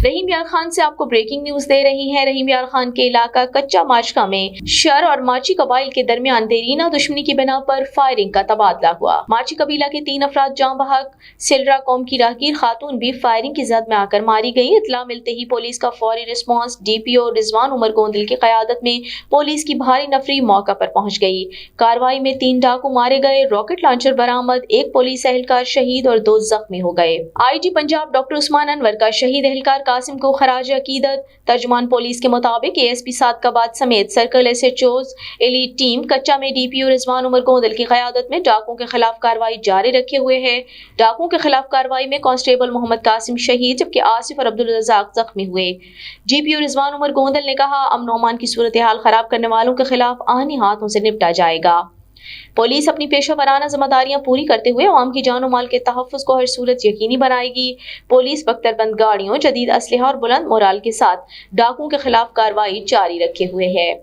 रहीम यार खान से आपको ब्रेकिंग न्यूज दे रही है। रहीम यार खान के इलाका कच्चा माचका में शर और माची कबाइल के दरमियान देरीना दुश्मनी की बिना पर फायरिंग का तबादला हुआ। माची कबीला के 3 अफराद जाँ बहक, सिलरा कौम की राहगीर खातून भी फायरिंग की जद में आकर मारी गई। इत्तला मिलते ही पुलिस का फौरी रिस्पॉन्स DPO रिजवान उमर गोंदल की क़यादत में पुलिस की भारी नफरी मौका पर पहुंच गई। कार्रवाई में 3 डाकू मारे गए, रॉकेट लॉन्चर बरामद, 1 पुलिस एहलकार शहीद और 2 जख्मी हो गए। IG पंजाब डॉक्टर उस्मान अनवर का शहीद एहलकार कासिम को खराज अकीदत। तर्जुमान पुलिस के मुताबिक ASP सादकाबाद समेत सर्कल SHOs एलीट टीम कच्चा में DPO रिजवान उमर गोंदल की क़यादत में डाकुओं के खिलाफ कार्रवाई जारी रखे हुए है। डाकुओं के खिलाफ कार्रवाई में कांस्टेबल मोहम्मद कासिम शहीद जबकि आसिफ और अब्दुल रज़ाक जख्मी हुए। DPO रिजवान उमर गोंदल ने कहा, अमन अमान की सूरत हाल खराब करने वालों के खिलाफ आनी हाथों से निपटा जाएगा। पुलिस अपनी पेशा वराना जिम्मेदारियां पूरी करते हुए अवाम की जान और माल के तहफ़्फ़ुज़ को हर सूरत यकीनी बनाएगी। पुलिस बख्तरबंद गाड़ियों, जदीद असलहा और बुलंद मोराल के साथ डाकुओं के खिलाफ कार्रवाई जारी रखे हुए है।